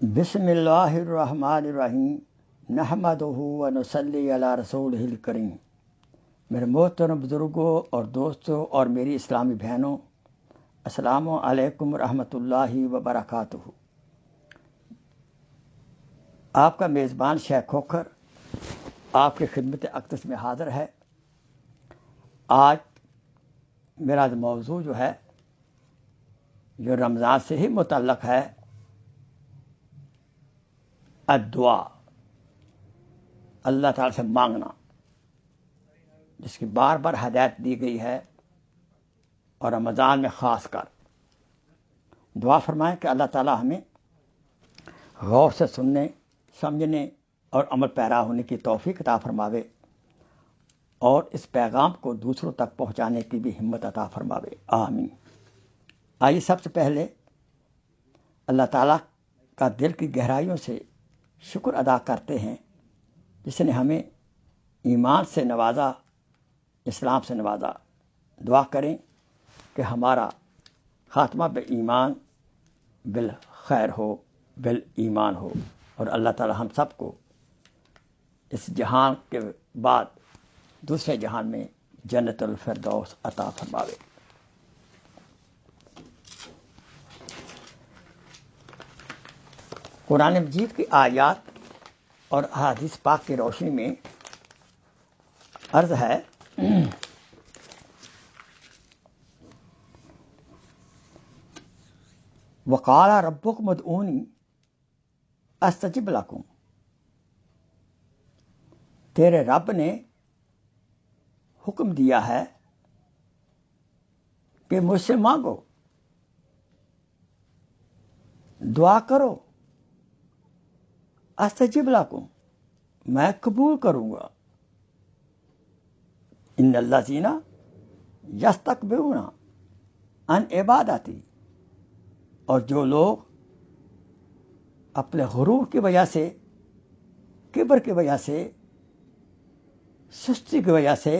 بسم اللہ الرحمن الرحیم نحمدہ و نصلی علی رسولہ الکریم۔ میرے محترم بزرگوں اور دوستوں اور میری اسلامی بہنوں، السلام علیکم ورحمۃ اللہ وبرکاتہ۔ آپ کا میزبان شیخ کھوکھر آپ کی خدمت اقدس میں حاضر ہے۔ آج میرا موضوع جو رمضان سے ہی متعلق ہے، الدعا، اللہ تعالیٰ سے مانگنا، جس کی بار بار ہدایت دی گئی ہے، اور رمضان میں خاص کر دعا فرمائیں کہ اللہ تعالیٰ ہمیں غور سے سننے، سمجھنے اور عمل پیرا ہونے کی توفیق عطا فرماوے، اور اس پیغام کو دوسروں تک پہنچانے کی بھی ہمت عطا فرماوے، آمین۔ آئیے سب سے پہلے اللہ تعالیٰ کا دل کی گہرائیوں سے شکر ادا کرتے ہیں، جس نے ہمیں ایمان سے نوازا، اسلام سے نوازا۔ دعا کریں کہ ہمارا خاتمہ بالایمان بالخیر ہو، بالایمان ہو، اور اللہ تعالی ہم سب کو اس جہان کے بعد دوسرے جہان میں جنت الفردوس عطا فرماوے۔ قرآن مجید کی آیات اور احادیث پاک کی روشنی میں عرض ہے، وقال ربکم ادعونی استجب لکم، تیرے رب نے حکم دیا ہے کہ مجھ سے مانگو، دعا کرو، استجب لکم، میں قبول کروں گا۔ ان الذین یستکبرون عن عبادتی، اور جو لوگ اپنے غرور کی وجہ سے، کبر کی وجہ سے، سستی کی وجہ سے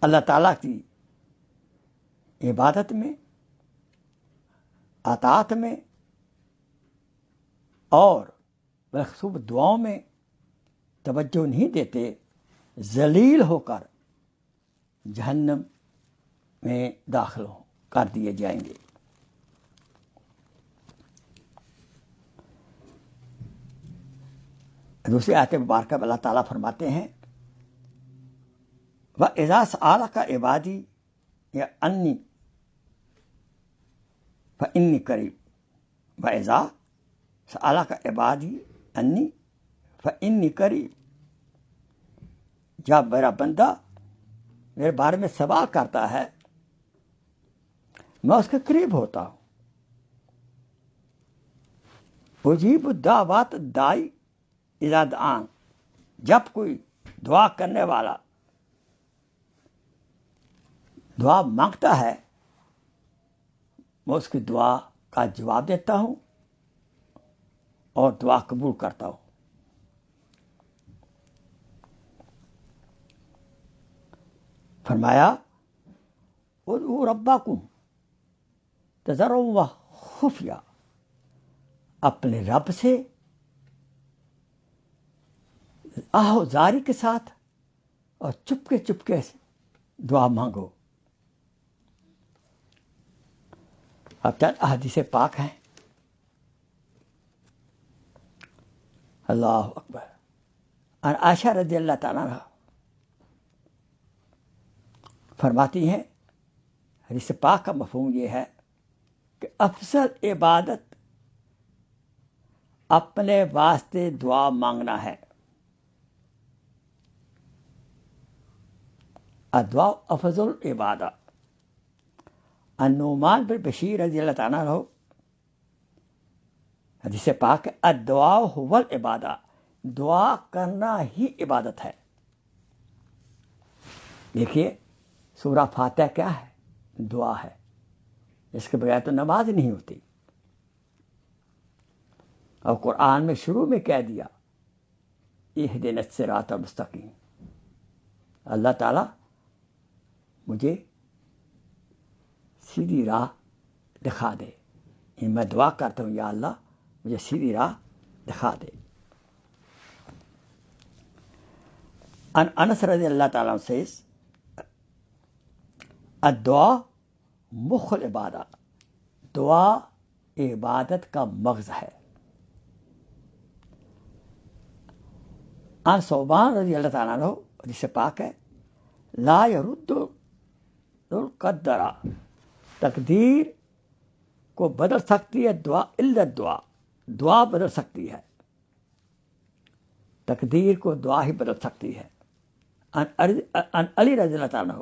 اللہ تعالیٰ کی عبادت میں، اطاعت میں اور مخصوص دعاؤں میں توجہ نہیں دیتے، ذلیل ہو کر جہنم میں داخل کر دیے جائیں گے۔ دوسری آیت مبارکہ میں اللہ تعالیٰ فرماتے ہیں، وَإِذَا سَأَلَكَ عِبَادِي عَنِّي فَإِنِّي قَرِيبٌ، وَإِذَا سَأَلَكَ عِبَادِي عَنِّي فَإِنِّي قَرِيبٌ، جب میرا بندہ میرے بارے میں سوال کرتا ہے، میں اس کے قریب ہوتا ہوں۔ اجیب الدعوات الداعی اذا دعان، جب کوئی دعا کرنے والا دعا مانگتا ہے، میں اس کی دعا کا جواب دیتا ہوں اور دعا قبول کرتا ہوں۔ فرمایا، ادعوا ربکم تضرعا وخفیا، اپنے رب سے آہ زاری کے ساتھ اور چپکے چپکے سے دعا مانگو۔ اب چند احادیث پاک ہیں۔ اللہ اکبر۔ اور عائشہ رضی اللہ تعالیٰ عنہ فرماتی ہیں، حدیث پاک کا مفہوم یہ ہے کہ افضل عبادت اپنے واسطے دعا مانگنا ہے۔ الدعاء افضل عبادہ۔ النعمان بن بشیر رضی اللہ تعالیٰ عنہ حدیث پاک، الدعاء هو العبادہ، دعا کرنا ہی عبادت ہے۔ دیکھیے، سورہ فاتحہ کیا ہے؟ دعا ہے، اس کے بغیر تو نماز نہیں ہوتی۔ اور قرآن میں شروع میں کہہ دیا، اہدنا الصراط المستقیم، اللہ تعالیٰ مجھے سیدھی راہ دکھا دے، میں دعا کرتا ہوں یا اللہ مجھے سیدھی راہ دکھا دے۔ ان انس رضی اللہ تعالیٰ عنہ says الدعا مخ العبادہ، دعا عبادت کا مغز ہے۔ ان ثوبان رضی اللہ تعالیٰ عنہ حدیث پاک ہے لا يرد القدر، تقدیر کو بدل سکتی ہے دعا الا الدعا، دعا بدل سکتی ہے، تقدیر کو دعا ہی بدل سکتی ہے۔ ان علی رضی اللہ تعالیٰ عنہ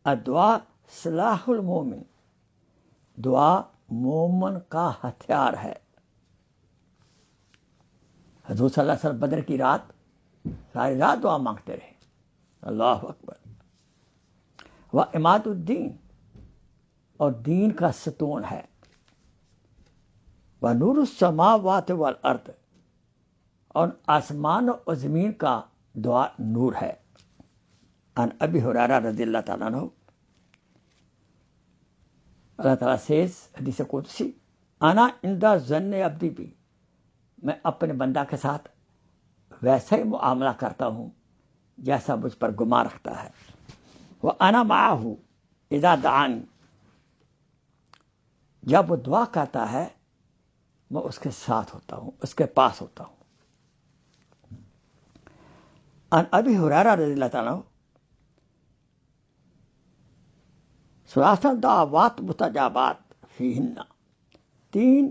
الدعا سلاح المومن، دعا مومن کا ہتھیار ہے۔ حضور صلی اللہ علیہ وسلم بدر کی رات ساری رات دعا مانگتے رہے، اللہ اکبر۔ وہ عماد الدین، اور دین کا ستون ہے۔ وہ نور السماوات والارض، اور آسمان و زمین کا دعا نور ہے۔ ان ابی ہریرہ رضی اللہ تعالیٰ عنہ اللہ تعالیٰ says حدیث قدسی انا عند ظن عبدی بھی، میں اپنے بندہ کے ساتھ ویسا ہی معاملہ کرتا ہوں جیسا مجھ پر گمان رکھتا ہے۔ وَأَنَا مَعَهُ اذا دعانی، جب وہ دعا کرتا ہے میں اس کے ساتھ ہوتا ہوں، اس کے پاس ہوتا ہوں۔ ان ابی ہریرہ رضی اللہ تعالیٰ عنہ ثلاث دعوات مستجابات فیہن، 3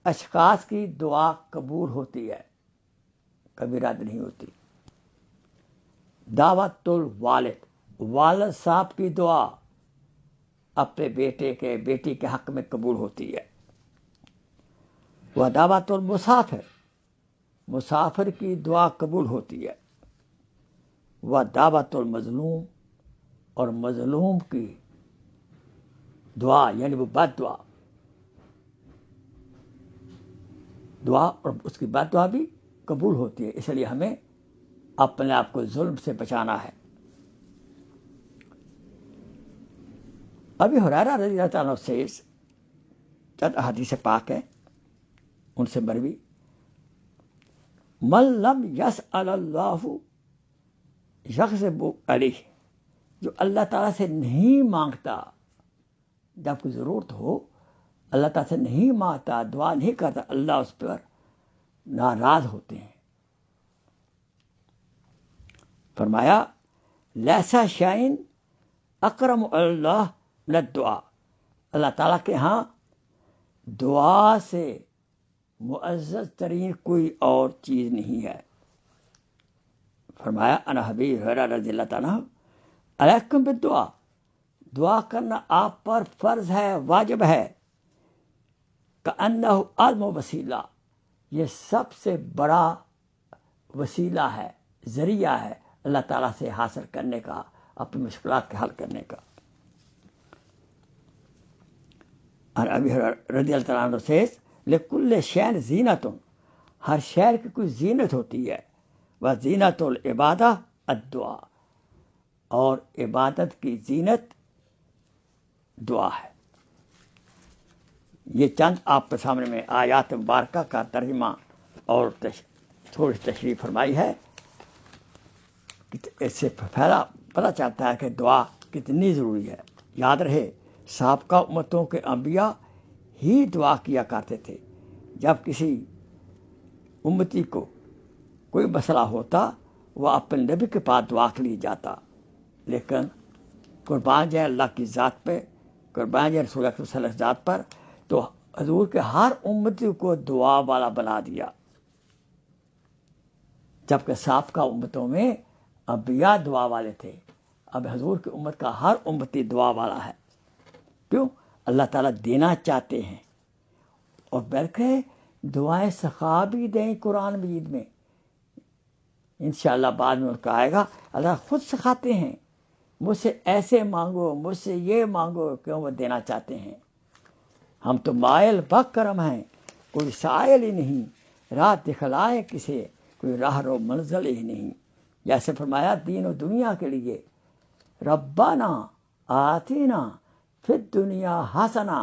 اشخاص کی دعا قبول ہوتی ہے، کبھی رد نہیں ہوتی۔ دعوت الوالد، والد صاحب کی دعا اپنے بیٹے کے بیٹی کے حق میں قبول ہوتی ہے۔ وہ دعوت المسافر، مسافر کی دعا قبول ہوتی ہے۔ وہ دعوت المظلوم، اور مظلوم کی دعا یعنی وہ بد دعا اور اس کی بد دعا بھی قبول ہوتی ہے۔ اس لیے ہمیں اپنے آپ کو ظلم سے بچانا ہے۔ ابی ہریرہ رضی اللہ تعالیٰ سے چند احادیث پاک ہیں، ان سے مروی من لم یسأل اللہ یغضب علیہ، جو اللہ تعالیٰ سے نہیں مانگتا جب کوئی ضرورت ہو، اللہ تعالیٰ سے نہیں مانگتا، دعا نہیں کرتا، اللہ اس پر ناراض ہوتے ہیں۔ فرمایا لیسا شائن اکرم اللہ من الدعا، اللہ تعالیٰ کے ہاں دعا سے معزز ترین کوئی اور چیز نہیں ہے۔ فرمایا انا ابی ہریرہ رضی اللہ تعالیٰ علیکم بالدعا، دعا کرنا آپ پر فرض ہے، واجب ہے۔ کأنہ اعظم وسیلہ، یہ سب سے بڑا وسیلہ ہے، ذریعہ ہے اللہ تعالیٰ سے حاصل کرنے کا، اپنی مشکلات کا حل کرنے کا۔ اور ابی رضی اللہ تعالیٰ عنہ سے لکل شیء زینۃ، ہر شہر کی کوئی زینت ہوتی ہے۔ وہ زینت العبادہ الدعا، اور عبادت کی زینت دعا ہے۔ یہ چند آپ کے سامنے میں آیات مبارکہ کا ترجمہ اور تھوڑی تشریح فرمائی ہے۔ اس سے پتہ چلتا ہے کہ دعا کتنی ضروری ہے۔ یاد رہے سابقہ امتوں کے انبیاء ہی دعا کیا کرتے تھے۔ جب کسی امتی کو کوئی مسئلہ ہوتا وہ اپنے نبی کے پاس دعا کے لیے جاتا، لیکن قربان جائے اللہ کی ذات پہ، قربان جائے رسول اللہ صلی اللہ علیہ وسلم ذات پر، تو حضور کے ہر امتی کو دعا والا بنا دیا، جبکہ سابقہ امتوں میں انبیاء دعا والے تھے۔ اب حضور کی امت کا ہر امتی دعا والا ہے۔ کیوں؟ اللہ تعالیٰ دینا چاہتے ہیں، اور بلکہ دعائیں سکھا بھی دیں قرآن مجید میں، انشاءاللہ بعد میں ان کا آئے گا۔ اللہ خود سکھاتے ہیں مجھ سے ایسے مانگو، مجھ سے یہ مانگو، کیوں؟ وہ دینا چاہتے ہیں۔ ہم تو مائل بکرم ہیں، کوئی سائل ہی نہیں، راہ دکھلائے کسے، کوئی راہ رو منزل ہی نہیں۔ جیسے فرمایا دین و دنیا کے لیے ربنا آتینا فی الدنیا حسنہ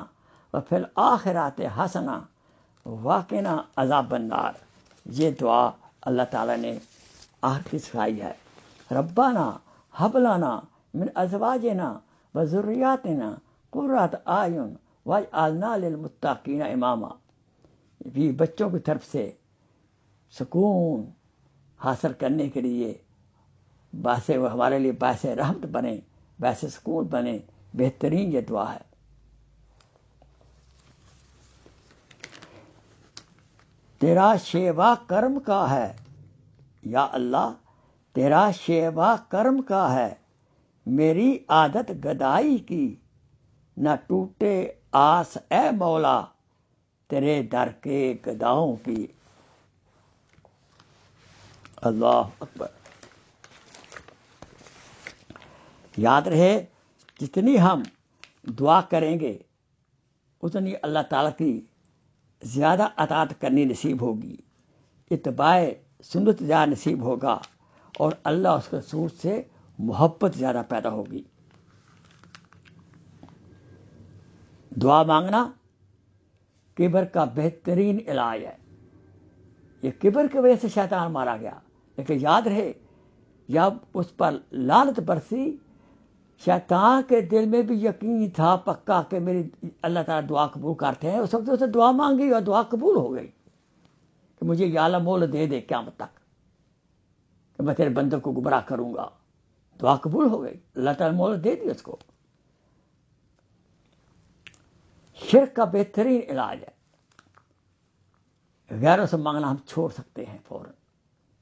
وفی الآخرات حسنہ وقنا عذاب النار. یہ دعا اللہ تعالیٰ نے آخر کی سکھائی ہے. ربنا ہب لنا من ازواجنا وذریاتنا قرۃ اعین واجعلنا للمتقین اماما. بھی بچوں کی طرف سے سکون حاصل کرنے کے لیے باعث وہ ہمارے لیے باعث رحمت بنے، باعث سکون بنے، بہترین یہ دعا ہے. تیرا شیوا کرم کا ہے یا اللہ، تیرا شیوا کرم کا ہے، میری عادت گدائی کی، نہ ٹوٹے آس اے مولا تیرے در کے گداؤں کی. اللہ اکبر. یاد رہے جتنی ہم دعا کریں گے اتنی اللہ تعالیٰ کی زیادہ اطاعت کرنی نصیب ہوگی، اتباع سنت زیادہ نصیب ہوگا، اور اللہ اس کے رسول سے محبت زیادہ پیدا ہوگی. دعا مانگنا کبر کا بہترین علاج ہے. یہ کبر کی وجہ سے شیطان مارا گیا، لیکن یاد رہے جب اس پر لعنت برسی شیطان کے دل میں بھی یقین تھا پکا کہ میری اللہ تعالیٰ دعا قبول کرتے ہیں. اس وقت اسے دعا مانگی اور دعا قبول ہو گئی کہ مجھے یا اللہ مول دے دے قیامت تک کہ میں تیرے بندوں کو گمراہ کروں گا. دعا قبول ہو گئی، اللہ تعالیٰ مول دے دی اس کو. شرک کا بہترین علاج ہے. غیروں سے مانگنا ہم چھوڑ سکتے ہیں فوراً.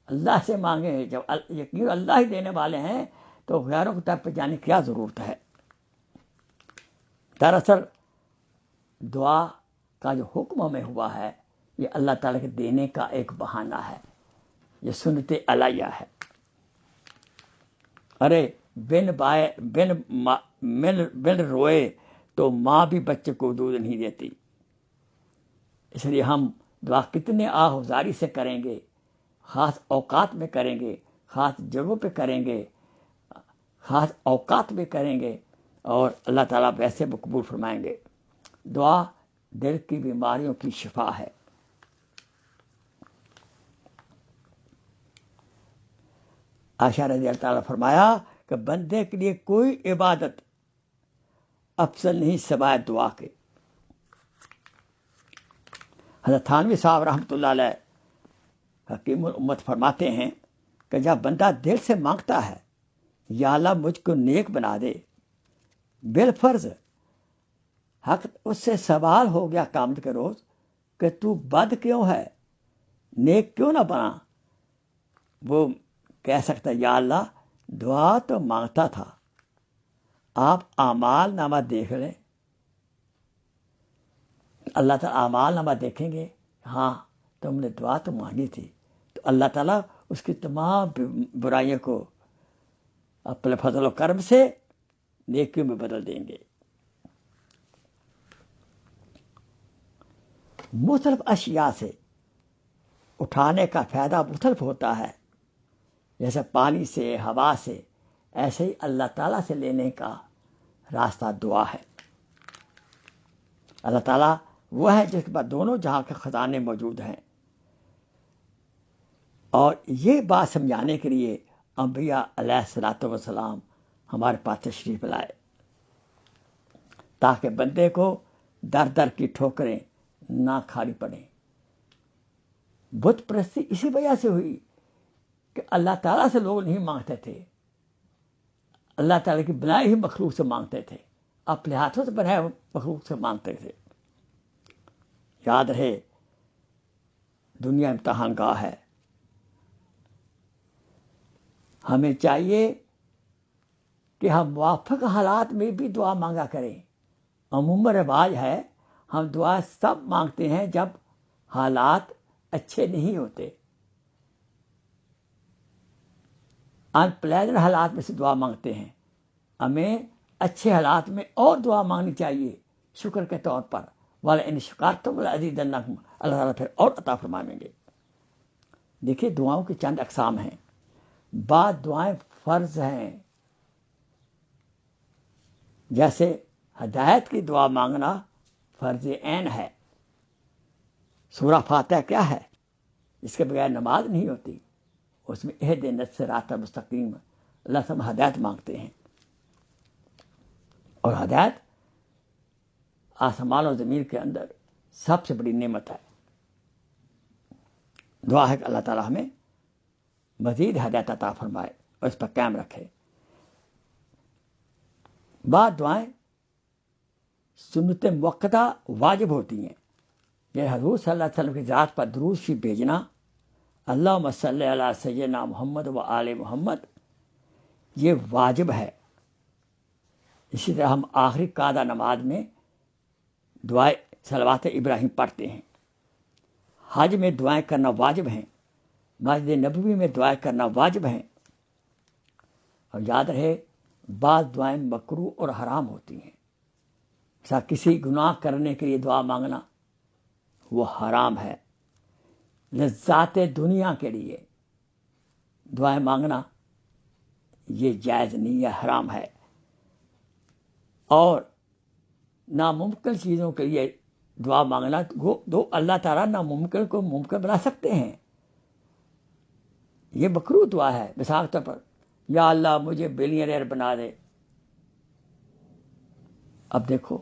اللہ سے مانگیں، جب یقین اللہ ہی دینے والے ہیں تو غیروں کی طرف پہ جانے کی کیا ضرورت ہے. دراصل دعا کا جو حکم ہمیں ہوا ہے یہ اللہ تعالیٰ کے دینے کا ایک بہانہ ہے، یہ سنت علیہ ہے. ارے بن روئے تو ماں بھی بچے کو دودھ نہیں دیتی. اس لیے ہم دعا کتنے آہوزاری سے کریں گے، خاص اوقات میں کریں گے، خاص جگہوں پہ کریں گے، خاص اوقات میں کریں گے، اور اللہ تعالیٰ ویسے مقبول فرمائیں گے. دعا دل کی بیماریوں کی شفا ہے. عائشہ رضی اللہ تعالیٰ فرمایا کہ بندے کے لیے کوئی عبادت افضل نہیں سوائے دعا کے. حضرت تھانوی صاحب رحمۃ اللہ علیہ حکیم الامت فرماتے ہیں کہ جب بندہ دل سے مانگتا ہے یا اللہ مجھ کو نیک بنا دے، بالفرض حق اس سے سوال ہو گیا قیامت کے روز کہ تو بد کیوں ہے، نیک کیوں نہ بنا. وہ کہہ سکتا یا اللہ دعا تو مانگتا تھا، آپ اعمال نامہ دیکھ لیں. اللہ تعالیٰ اعمال نامہ دیکھیں گے، ہاں تم نے دعا تو مانگی تھی، تو اللہ تعالیٰ اس کی تمام برائیوں کو اپنے فضل و کرم سے نیکیوں میں بدل دیں گے. مختلف اشیاء سے اٹھانے کا فائدہ مختلف ہوتا ہے، جیسے پانی سے، ہوا سے، ایسے ہی اللہ تعالیٰ سے لینے کا راستہ دعا ہے. اللہ تعالیٰ وہ ہے جس کے پاس دونوں جہاں کے خزانے موجود ہیں. اور یہ بات سمجھانے کے لیے انبیاء علیہ الصلوۃ والسلام ہمارے پاس تشریف لائے تاکہ بندے کو در در کی ٹھوکریں نہ کھانی پڑیں. بت پرستی اسی وجہ سے ہوئی کہ اللہ تعالیٰ سے لوگ نہیں مانگتے تھے، اللہ تعالیٰ کی بنائی ہوئی مخلوق سے مانگتے تھے، اپنے ہاتھوں سے بنائے ہوئے مخلوق سے مانگتے تھے. یاد رہے دنیا امتحان گاہ ہے. ہمیں چاہیے کہ ہم موافق حالات میں بھی دعا مانگا کریں. عموماً رواج ہے ہم دعا سب مانگتے ہیں جب حالات اچھے نہیں ہوتے. ان پلیزنٹ حالات میں سے دعا مانگتے ہیں. ہمیں اچھے حالات میں اور دعا مانگنی چاہیے شکر کے طور پر. وَلَئِنْ شَكَرْتُمْ لَأَزِيدَنَّكُمْ، اللہ تعالیٰ پھر اور عطا فرمائیں گے. دیکھیے دعاؤں کی چند اقسام ہیں. بعض دعائیں فرض ہیں، جیسے ہدایت کی دعا مانگنا فرض عین ہے۔ سورہ فاتحہ کیا ہے؟ اس کے بغیر نماز نہیں ہوتی۔ اس میں اہدنا الصراط المستقیم، اللہ سے ہم ہدایت مانگتے ہیں، اور ہدایت آسمان و زمین کے اندر سب سے بڑی نعمت ہے۔ دعا ہے کہ اللہ تعالیٰ ہمیں مزید ہدایت عطا فرمائے اور اس پر قائم رکھے۔ بعض دعائیں سنت موقتہ واجب ہوتی ہیں، یہ حضور صلی اللہ علیہ وسلم کی ذات پر درود شریف بھیجنا، اللہم صلی علی سیدنا محمد و آل محمد، یہ واجب ہے۔ اسی طرح ہم آخری قعدہ نماز میں دعائے صلوات ابراہیم پڑھتے ہیں۔ حج میں دعائیں کرنا واجب ہیں، مسجد نبوی میں دعائیں کرنا واجب ہیں۔ اور یاد رہے بعض دعائیں مکروہ اور حرام ہوتی ہیں، جیسا کسی گناہ کرنے کے لیے دعا مانگنا وہ حرام ہے۔ لذات دنیا کے لیے دعائیں مانگنا یہ جائز نہیں ہے، حرام ہے۔ اور ناممکن چیزوں کے لیے دعا مانگنا، دو اللہ تعالیٰ ناممکن کو ممکن بنا سکتے ہیں، یہ مکروہ دعا ہے۔ مثال کے طور پر یا اللہ مجھے بلینئر بنا دے، اب دیکھو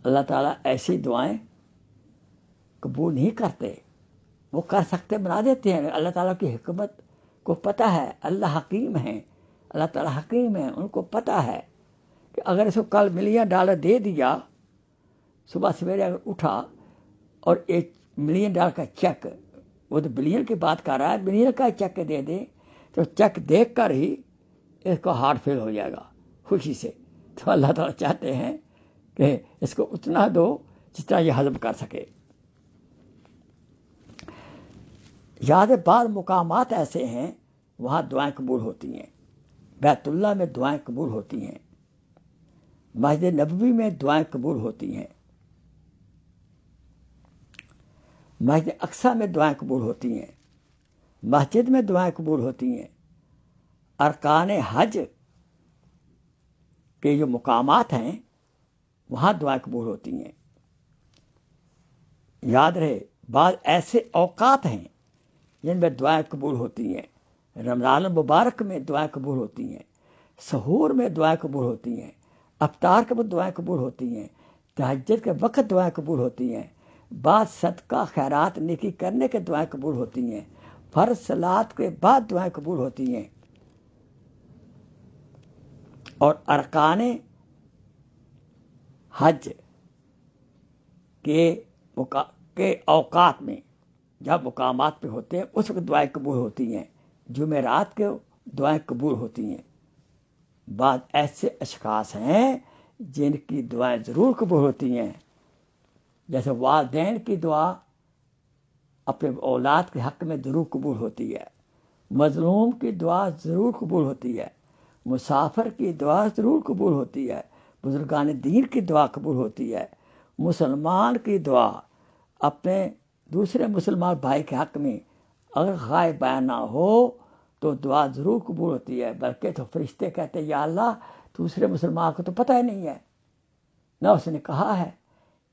اللہ تعالیٰ ایسی دعائیں قبول نہیں کرتے، وہ کر سکتے بنا دیتے ہیں۔ اللہ تعالیٰ کی حکمت کو پتہ ہے، اللہ حکیم ہیں، اللہ تعالیٰ حکیم ہیں، ان کو پتہ ہے کہ اگر اس کو کل $1,000,000 دے دیا، صبح سویرے اگر اٹھا اور ایک $1,000,000 کا چیک، وہ تو بلین کی بات کر رہا ہے، $1,000,000 کا چیک دے دے تو چیک دیکھ کر ہی اس کو ہارٹ فیل ہو جائے گا خوشی سے۔ تو اللہ تعالیٰ چاہتے ہیں کہ اس کو اتنا دو جتنا یہ ہضم کر سکے۔ یاد ہے بعض مقامات ایسے ہیں وہاں دعائیں قبول ہوتی ہیں، بیت اللہ میں دعائیں قبول ہوتی ہیں، مسجد نبوی میں دعائیں قبول ہوتی ہیں، مسجد اقصیٰ میں دعائیں قبول ہوتی ہیں، مسجد میں دعائیں قبول ہوتی ہیں، ارکان حج کے جو مقامات ہیں وہاں دعائیں قبول ہوتی ہیں۔ یاد رہے بعض ایسے اوقات ہیں جن میں دعائیں قبول ہوتی ہیں۔ رمضان المبارک میں دعائیں قبول ہوتی ہیں، سحور میں دعائیں قبول ہوتی ہیں، افطار کے بعد دعائیں قبول ہوتی ہیں، تہجد کے وقت دعائیں قبول ہوتی ہیں، بعض صدقہ خیرات نیکی کرنے کے دعائیں قبول ہوتی ہیں، فرض صلات کے بعد دعائیں قبول ہوتی ہیں، اور ارکان حج کے اوقات میں جب مقامات پہ ہوتے ہیں اس وقت دعائیں قبول ہوتی ہیں، جمعرات کے دعائیں قبول ہوتی ہیں۔ بعض ایسے اشخاص ہیں جن کی دعائیں ضرور قبول ہوتی ہیں، جیسے والدین کی دعا اپنے اولاد کے حق میں ضرور قبول ہوتی ہے، مظلوم کی دعا ضرور قبول ہوتی ہے، مسافر کی دعا ضرور قبول ہوتی ہے، بزرگان دین کی دعا قبول ہوتی ہے، مسلمان کی دعا اپنے دوسرے مسلمان بھائی کے حق میں اگر غائب بیان نہ ہو تو دعا ضرور قبول ہوتی ہے، بلکہ تو فرشتے کہتے ہیں یا اللہ دوسرے مسلمان کو تو پتہ ہی نہیں ہے نہ اس نے کہا ہے،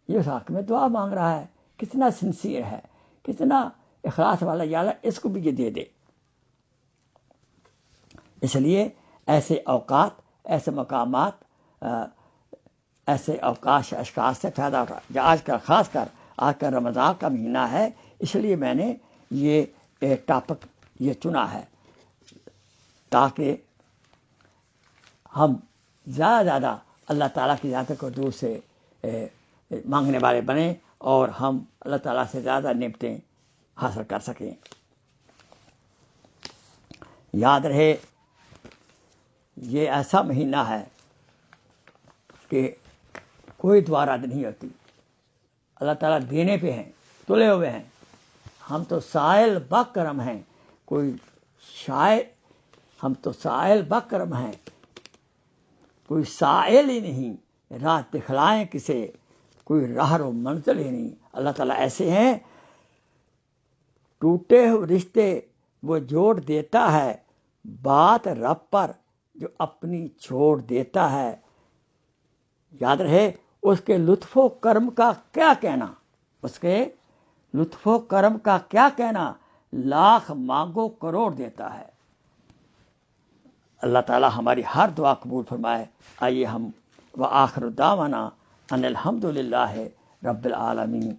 یہ اس حق میں دعا مانگ رہا ہے، کتنا سنسیئر ہے، کتنا اخلاص والا، یا اللہ اس کو بھی یہ دے دے۔ اس لیے ایسے اوقات، ایسے مقامات، ایسے اوقات اشخاص سے فائدہ اٹھا۔ آج کا خاص کر آج کا رمضان کا مہینہ ہے، اس لیے میں نے یہ ٹاپک یہ چنا ہے تاکہ ہم زیادہ زیادہ اللہ تعالیٰ کی ذات کو دور سے مانگنے والے بنیں اور ہم اللہ تعالیٰ سے زیادہ نعمتیں حاصل کر سکیں۔ یاد رہے یہ ایسا مہینہ ہے کہ کوئی دعا رد نہیں ہوتی، اللہ تعالیٰ دینے پہ ہیں، تلے ہوئے ہیں، ہم تو سائل بکرم ہیں، کوئی شاعر، ہم تو سائل بکرم ہیں، کوئی سائل ہی نہیں، راہ دکھلائیں کسے، کوئی راہ و منزل ہی نہیں۔ اللہ تعالیٰ ایسے ہیں، ٹوٹے ہوئے رشتے وہ جوڑ دیتا ہے، بات رب پر جو اپنی چھوڑ دیتا ہے۔ یاد رہے اس کے لطف و کرم کا کیا کہنا، اس کے لطف و کرم کا کیا کہنا، لاکھ مانگو کروڑ دیتا ہے۔ اللہ تعالی ہماری ہر دعا قبول فرمائے۔ آئیے ہم وآخر دعوانا ان الحمد للہ رب العالمین،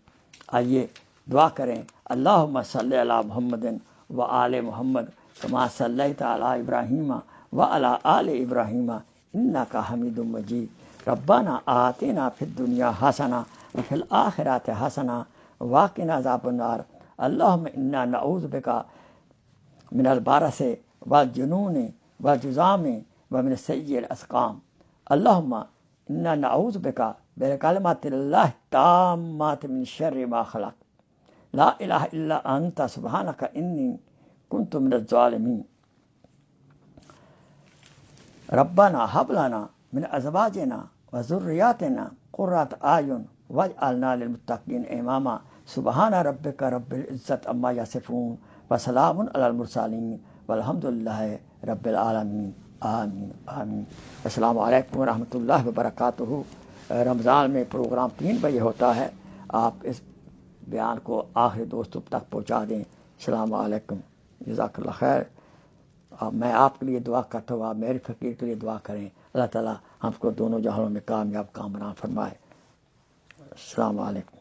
آئیے دعا کریں۔ اللہم صلی علی محمد وآل محمد کما صلیت علی ابراہیم وعلی آل ابراہیم انک حمید مجید۔ ربنا آتنا فی الدنیا حسنہ وفی الآخرۃ حسنہ وقنا عذاب النار۔ اللہم انا نعوذ بک من البرص والجنون والجذام ومن سیء الاسقام۔ اللہم انا نعوذ بک بکلمات اللہ التامات من شر ما خلق، لا الہ الا انت سبحانک انی کنت من الظالمین۔ ربنا هب لنا من ازواجنا وذریاتنا قرۃ اعین واجعلنا للمتقین اماما۔ سبحان ربک رب العزت عما یصفون وسلام علی المرسلین والحمد للہ رب العالمین۔ آمین آمین۔ السلام علیکم ورحمۃ اللہ وبرکاتہ۔ رمضان میں پروگرام 3 بجے ہوتا ہے، آپ اس بیان کو آخری دوستوں تک پہنچا دیں۔ السلام علیکم، جزاک اللہ خیر۔ میں آپ کے لیے دعا کرتا ہوں، آپ میرے فقیر کے لیے دعا کریں۔ اللہ تعالیٰ ہم کو دونوں جہانوں میں کامیاب کامران فرمائے۔ السلام علیکم۔